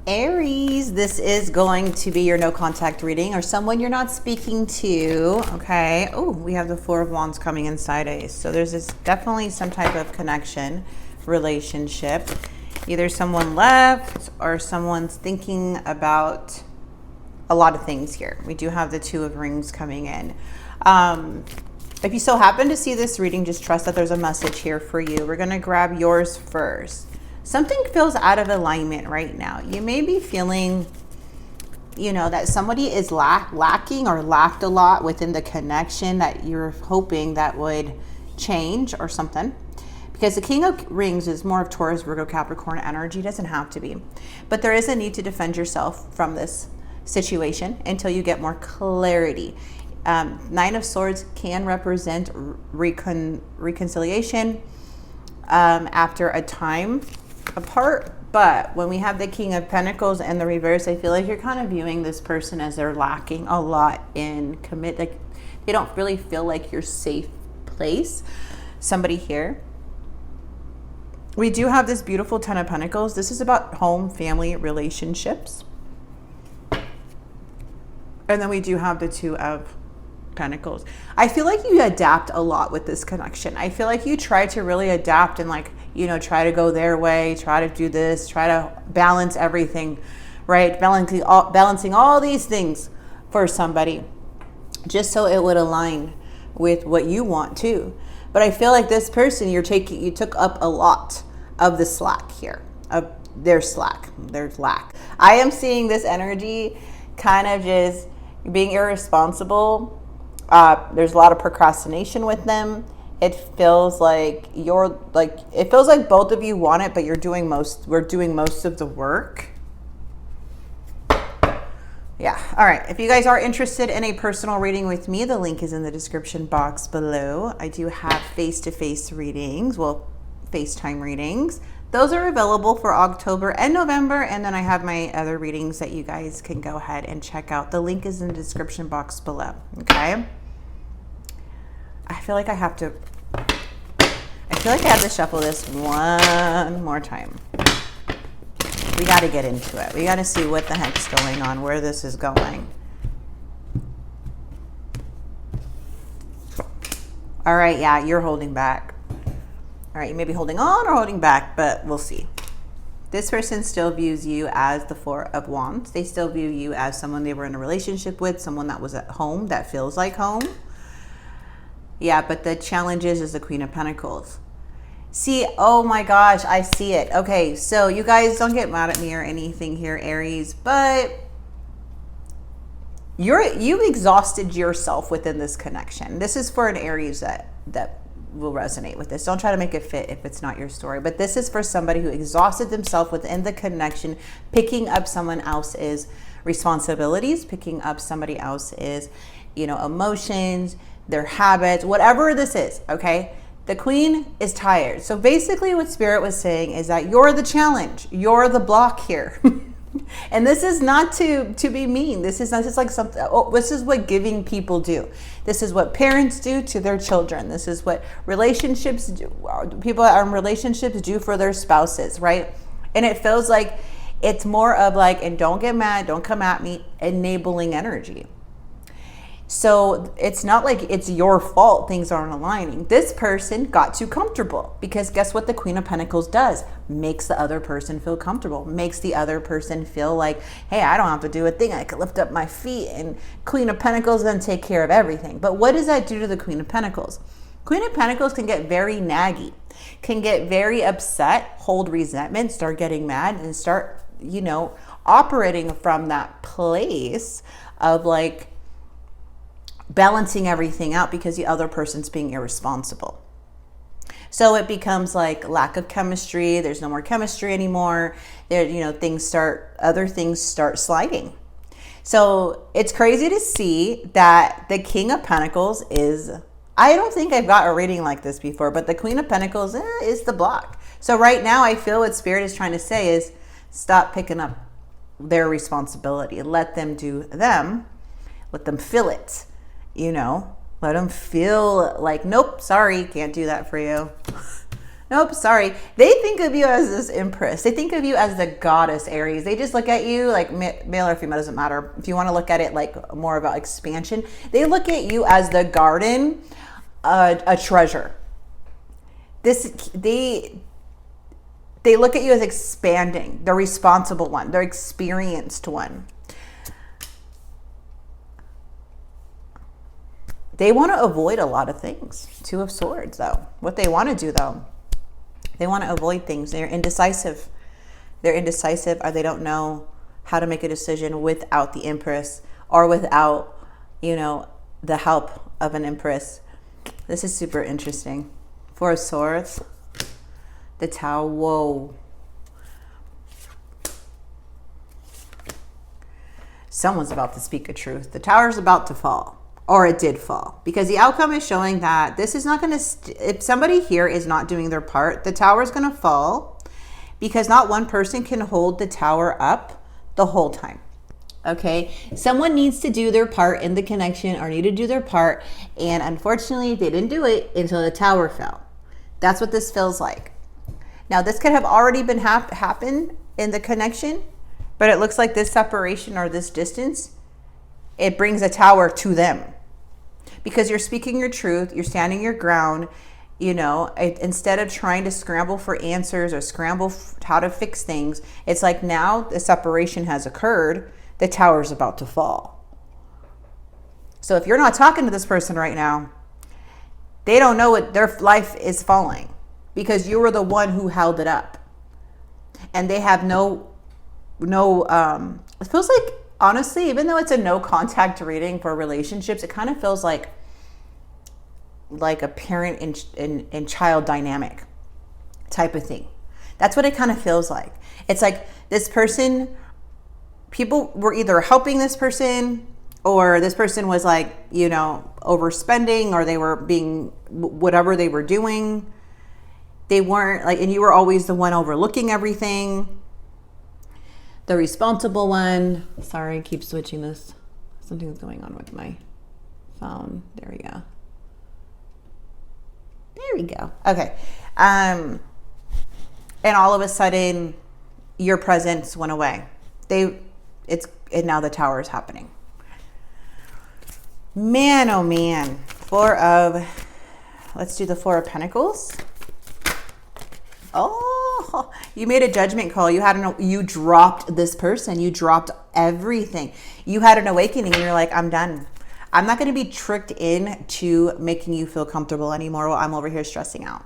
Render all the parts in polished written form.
Aries, this is going to be your no contact reading or someone you're not speaking to. Okay. Oh, we have the Four of Wands coming inside Ace. So there's definitely some type of connection, relationship. Either someone left or someone's thinking about a lot of things here. We do have the Two of Rings coming in. If you so happen to see this reading, just trust that there's a message here for you. We're going to grab yours first. Something feels out of alignment right now. You may be feeling, that somebody is lacking or lacked a lot within the connection that you're hoping that would change or something. Because the King of Rings is more of Taurus, Virgo, Capricorn energy. It doesn't have to be. But there is a need to defend yourself from this situation until you get more clarity. Nine of Swords can represent reconciliation after a time apart, but when we have the King of Pentacles and the reverse, I feel like you're kind of viewing this person as they're lacking a lot in like they don't really feel like your safe place. Somebody here. We do have this beautiful Ten of Pentacles. This is about home, family, relationships. And then we do have the Two of Pentacles. I feel like you adapt a lot with this connection. I feel like you try to really adapt and try to go their way, try to do this, try to balance everything, right? Balancing all these things for somebody just so it would align with what you want too. But I feel like this person you took up a lot of the slack here, of their lack. I am seeing this energy kind of just being irresponsible. There's a lot of procrastination with them. It feels like both of you want it, but we're doing most of the work. Yeah. All right. If you guys are interested in a personal reading with me, the link is in the description box below. I do have face-to-face readings, FaceTime readings. Those are available for October and November. And then I have my other readings that you guys can go ahead and check out. The link is in the description box below. Okay. I feel like I have to shuffle this one more time. We got to get into it. We got to see what the heck's going on, where this is going. All right. Yeah, you're holding back. All right. You may be holding on or holding back, but we'll see. This person still views you as the Four of Wands. They still view you as someone they were in a relationship with, someone that was at home, that feels like home. Yeah, but the challenge is the Queen of Pentacles. See, oh my gosh, I see it. Okay, so you guys don't get mad at me or anything here, Aries, but you've exhausted yourself within this connection. This is for an Aries that will resonate with this. Don't try to make it fit if it's not your story, but this is for somebody who exhausted themselves within the connection, picking up someone else's responsibilities, picking up somebody else's, emotions, their habits, whatever this is, okay? The Queen is tired. So basically what Spirit was saying is that you're the challenge. You're the block here. And this is not to be mean. This is not just like something, this is what giving people do. This is what parents do to their children. This is what relationships do. People that are in relationships do for their spouses, right? And it feels like it's more of like, and don't get mad, don't come at me, enabling energy. So it's not like it's your fault things aren't aligning. This person got too comfortable because guess what the Queen of Pentacles does? Makes the other person feel comfortable. Makes the other person feel like, hey, I don't have to do a thing. I can lift up my feet and Queen of Pentacles then take care of everything. But what does that do to the Queen of Pentacles? Queen of Pentacles can get very naggy, can get very upset, hold resentment, start getting mad and start, operating from that place of like, balancing everything out because the other person's being irresponsible. So it becomes like lack of chemistry. There's no more chemistry anymore. There, other things start sliding. So it's crazy to see that the King of Pentacles I don't think I've got a reading like this before, but the Queen of Pentacles is the block. So right now I feel what Spirit is trying to say is stop picking up their responsibility. Let them do them. Let them feel it. Let them feel like, nope, sorry, can't do that for you. Nope, sorry. They think of you as this empress. They think of you as the goddess, Aries. They just look at you like male or female, doesn't matter. If you want to look at it like more about expansion, they look at you as the garden, a treasure. They look at you as expanding, the responsible one, the experienced one. They want to avoid a lot of things. Two of Swords, though. What they want to do, though, they want to avoid things. They're indecisive. They're indecisive, or they don't know how to make a decision without the Empress, or without, you know, the help of an Empress. This is super interesting. Four of Swords. The Tower. Whoa. Someone's about to speak a truth. The Tower's about to fall. Or it did fall, because the outcome is showing that this is not going to, if somebody here is not doing their part, the tower is going to fall, because not one person can hold the tower up the whole time. Okay. Someone needs to do their part in the connection, or need to do their part. And unfortunately, they didn't do it until the tower fell. That's what this feels like. Now, this could have already been happened in the connection, but it looks like this separation or this distance, it brings a tower to them. Because you're speaking your truth, you're standing your ground, you know, instead of trying to scramble for answers or scramble how to fix things, it's like now the separation has occurred, the tower's about to fall. So if you're not talking to this person right now, they don't know what their life is falling, because you were the one who held it up. And they have it feels like, honestly, even though it's a no contact reading for relationships, it kind of feels like a parent and child dynamic type of thing. That's what it kind of feels like. It's like this person, people were either helping this person, or this person was like, you know, overspending, or they were being whatever they were doing. They weren't like, and you were always the one overlooking everything. The responsible one. Sorry, I keep switching this. Something's going on with my phone. There we go. There we go. Okay. And all of a sudden, your presence went away. And now the tower is happening. Man, oh man. Let's do the Four of Pentacles. Oh, you made a judgment call. You dropped this person. You dropped everything. You had an awakening, and you're like, I'm done. I'm not going to be tricked into making you feel comfortable anymore while I'm over here stressing out.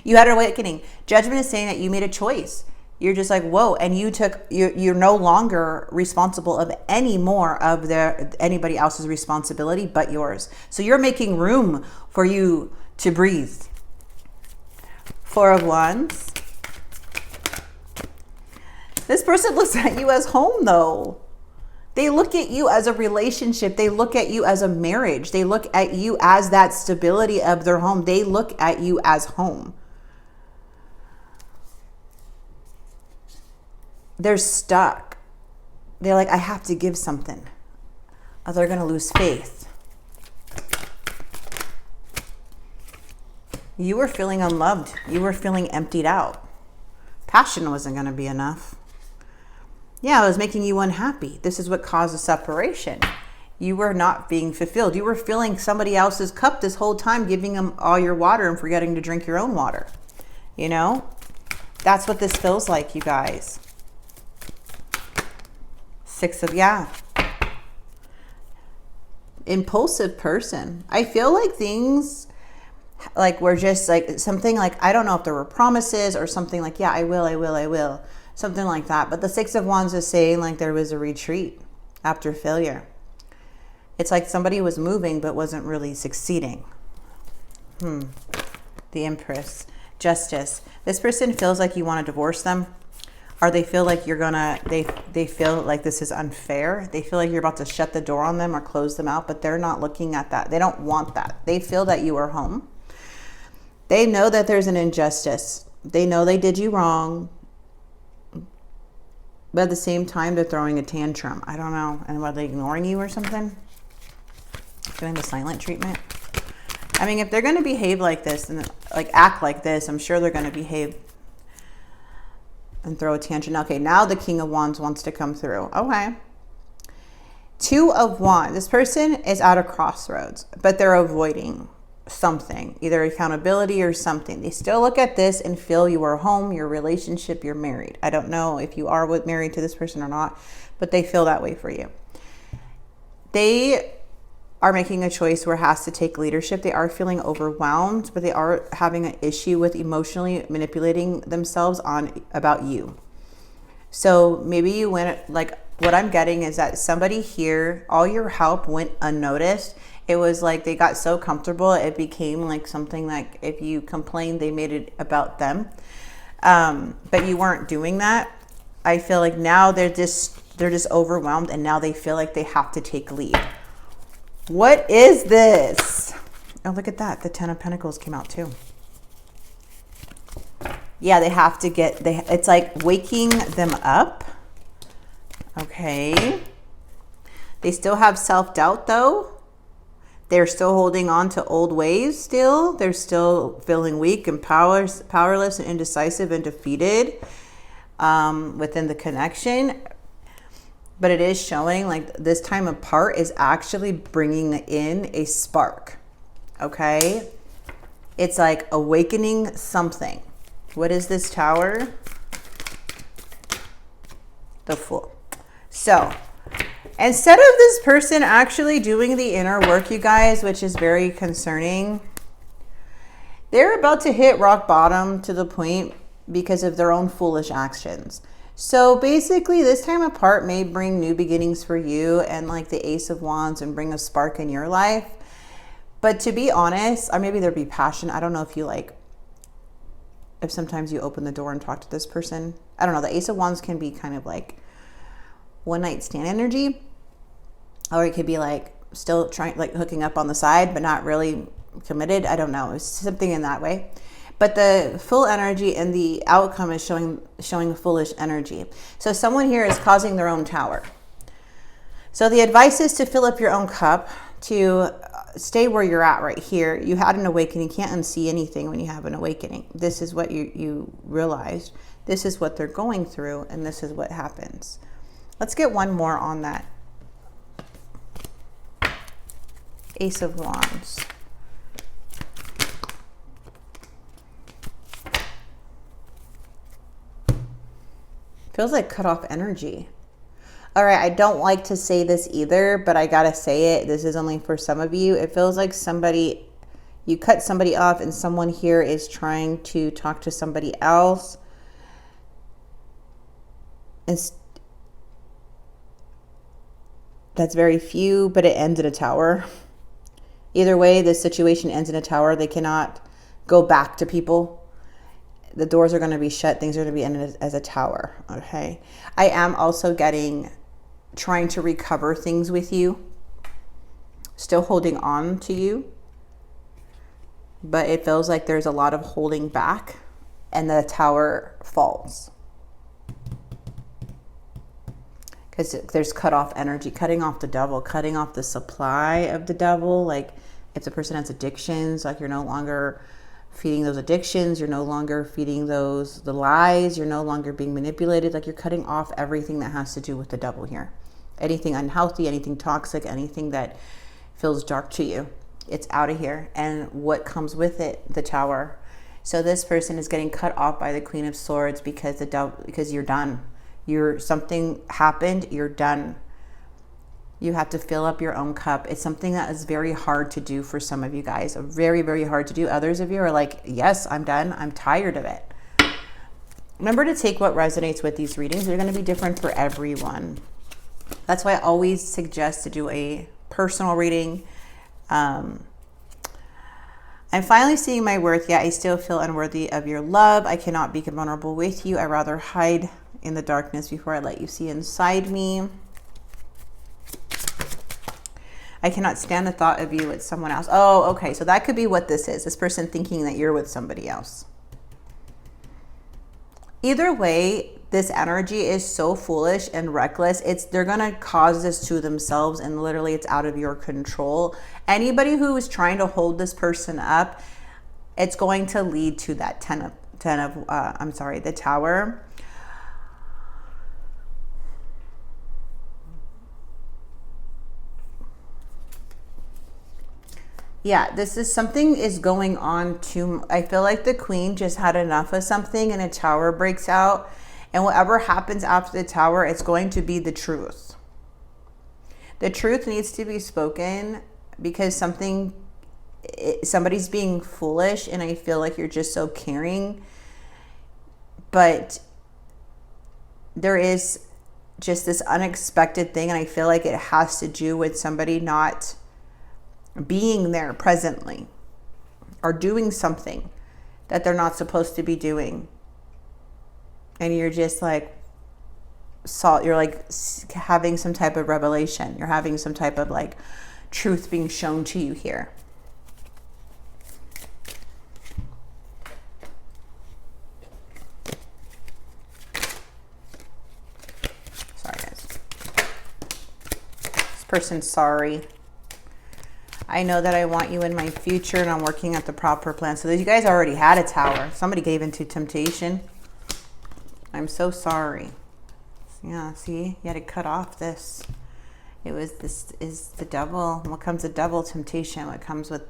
You had an awakening. Judgment is saying that you made a choice. You're just like, whoa. And you're no longer responsible of any more of anybody else's responsibility but yours. So you're making room for you to breathe. Four of Wands. This person looks at you as home, though. They look at you as a relationship. They look at you as a marriage. They look at you as that stability of their home. They look at you as home. They're stuck. They're like, I have to give something, or they're going to lose faith. You were feeling unloved. You were feeling emptied out. Passion wasn't going to be enough. Yeah, it was making you unhappy. This is what caused the separation. You were not being fulfilled. You were filling somebody else's cup this whole time, giving them all your water and forgetting to drink your own water. You know, that's what this feels like, you guys. Impulsive person. I feel like things like were just like something like, I don't know if there were promises or something like, yeah, I will. Something like that. But the Six of Wands is saying like there was a retreat after failure. It's like somebody was moving but wasn't really succeeding. The Empress. Justice. This person feels like you want to divorce them. Or they feel like they feel like this is unfair. They feel like you're about to shut the door on them or close them out, but they're not looking at that. They don't want that. They feel that you are home. They know that there's an injustice. They know they did you wrong. But at the same time, they're throwing a tantrum. I don't know. And are they ignoring you or something? Doing the silent treatment? I mean, if they're going to behave like this and like act like this, I'm sure they're going to behave and throw a tangent. Okay, now the King of Wands wants to come through. Okay. Two of Wands. This person is at a crossroads, but they're avoiding something, either accountability or something. They still look at this and feel you are home, your relationship, you're married. I don't know if you are married to this person or not, but they feel that way for you. They are making a choice where it has to take leadership. They are feeling overwhelmed, but they are having an issue with emotionally manipulating themselves on about you. So maybe you went, like, what I'm getting is that somebody here, all your help went unnoticed. It was like they got so comfortable, it became like something like if you complained, they made it about them. But you weren't doing that. I feel like now they're just overwhelmed, and now they feel like they have to take lead. What is this? Oh, look at that. The Ten of Pentacles came out too. Yeah, they have to get, it's like waking them up. Okay. They still have self-doubt though. They're still holding on to old ways still. They're still feeling weak and powerless and indecisive and defeated within the connection. But it is showing like this time apart is actually bringing in a spark. Okay. It's like awakening something. What is this Tower? The Fool. So instead of this person actually doing the inner work, you guys, which is very concerning, they're about to hit rock bottom to the point because of their own foolish actions. So basically this time apart may bring new beginnings for you and like the Ace of Wands and bring a spark in your life. But to be honest, or maybe there'd be passion. I don't know if you like, if sometimes you open the door and talk to this person. I don't know. The Ace of Wands can be kind of like one night stand energy, or it could be like still trying, like hooking up on the side, but not really committed. I don't know. It's something in that way. But the full energy and the outcome is showing foolish energy. So someone here is causing their own tower. So the advice is to fill up your own cup, to stay where you're at right here. You had an awakening. You can't unsee anything when you have an awakening. This is what you realized. This is what they're going through, and this is what happens. Let's get one more on that. Ace of Wands. Feels like cut off energy. All right, I don't like to say this either, but I gotta say it. This is only for some of you. It feels like you cut somebody off and someone here is trying to talk to somebody else. And that's very few, but it ends in a tower. Either way, this situation ends in a tower. They cannot go back to people. The doors are going to be shut. Things are going to be ended as a tower. Okay. I am also trying to recover things with you. Still holding on to you. But it feels like there's a lot of holding back and the tower falls. Because there's cut off energy, cutting off the devil, cutting off the supply of the devil. Like if the person has addictions, like you're no longer feeding those addictions, you're no longer feeding the lies, you're no longer being manipulated, like you're cutting off everything that has to do with the devil here. Anything unhealthy, anything toxic, anything that feels dark to you, it's out of here. And what comes with it? The Tower. So this person is getting cut off by the Queen of Swords because you're done. Something happened, you're done. You have to fill up your own cup. It's something that is very hard to do for some of you guys. Very, very hard to do. Others of you are like, yes, I'm done. I'm tired of it. Remember to take what resonates with these readings. They're going to be different for everyone. That's why I always suggest to do a personal reading. I'm finally seeing my worth. Yeah, I still feel unworthy of your love. I cannot be vulnerable with you. I'd rather hide in the darkness before I let you see inside me. I cannot stand the thought of you with someone else. Oh, okay. So that could be what this is. This person thinking that you're with somebody else. Either way, this energy is so foolish and reckless. They're gonna cause this to themselves, and literally it's out of your control. Anybody who is trying to hold this person up, it's going to lead to that the Tower. Yeah, this is something is going on too. I feel like the Queen just had enough of something, and a Tower breaks out. And whatever happens after the Tower, it's going to be the truth. The truth needs to be spoken, because somebody's being foolish, and I feel like you're just so caring. But there is just this unexpected thing, and I feel like it has to do with somebody not being there presently, or doing something that they're not supposed to be doing. And you're just like, you're like having some type of revelation. You're having some type of like truth being shown to you here. Sorry, guys. This person's sorry. I know that I want you in my future, and I'm working at the proper plan. So you guys already had a Tower. Somebody gave into temptation. I'm so sorry. Yeah, see, you had to cut off this. This is the devil. What comes with devil? Temptation. What comes with,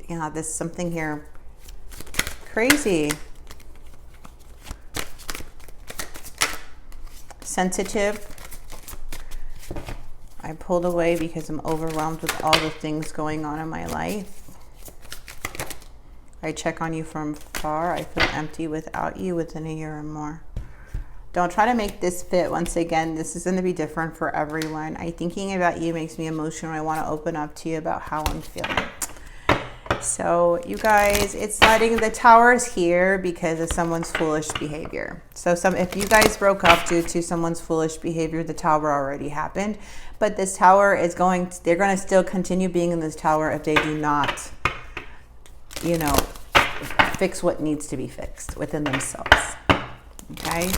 this something here. Crazy. Sensitive. I pulled away because I'm overwhelmed with all the things going on in my life. I check on you from far. I feel empty without you within a year or more. Don't try to make this fit. Once again, this is going to be different for everyone. Thinking about you makes me emotional. I want to open up to you about how I'm feeling. So you guys, it's letting the Towers here because of someone's foolish behavior. So if you guys broke up due to someone's foolish behavior, the Tower already happened. But this Tower is they're going to still continue being in this Tower if they do not, fix what needs to be fixed within themselves. Okay.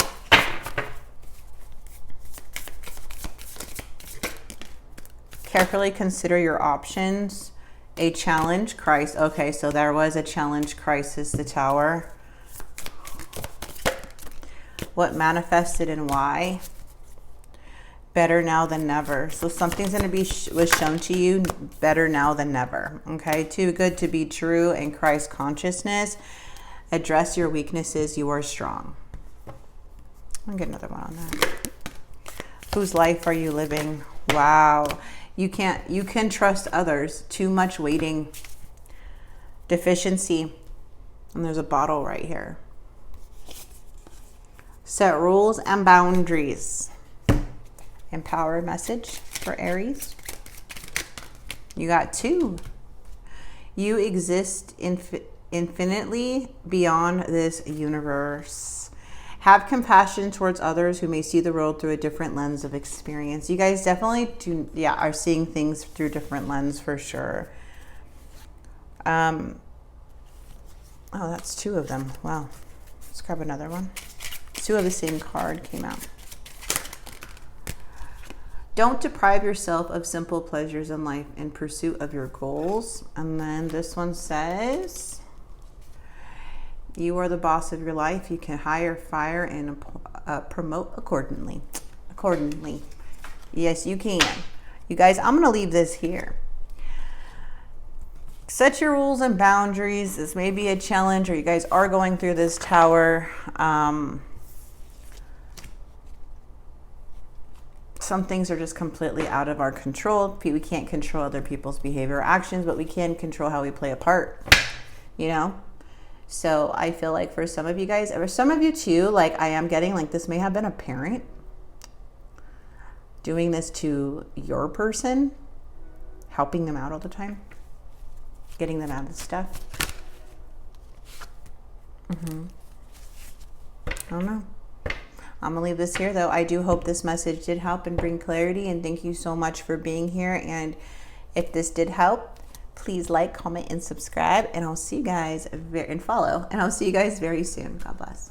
Carefully consider your options. A challenge crisis. Okay, so there was a challenge crisis, the Tower. What manifested and why? Better now than never. So something's going to be was shown to you better now than never. Okay, too good to be true. And Christ consciousness. Address your weaknesses. You are strong. I'll get another one on that. Whose life are you living? Wow. You can trust others. Too much waiting. Deficiency. And there's a bottle right here. Set rules and boundaries. Empower message for Aries. You got 2. You exist infinitely beyond this universe. Have compassion towards others who may see the world through a different lens of experience. You guys definitely are seeing things through different lens for sure. Oh, that's 2 of them. Wow. Let's grab another one. 2 of the same card came out. Don't deprive yourself of simple pleasures in life in pursuit of your goals. And then this one says, you are the boss of your life. You can hire, fire, and promote accordingly. Yes, you can. You guys, I'm going to leave this here. Set your rules and boundaries. This may be a challenge, or you guys are going through this Tower. Some things are just completely out of our control. We can't control other people's behavior or actions, but we can control how we play a part, So I feel like for some of you guys, or some of you too, like I am getting like this may have been a parent doing this to your person, helping them out all the time, getting them out of stuff. I don't know. I'm going to leave this here, though. I do hope this message did help and bring clarity, and thank you so much for being here. And if this did help, please like, comment, and subscribe, and I'll see you guys and follow, and I'll see you guys very soon. God bless.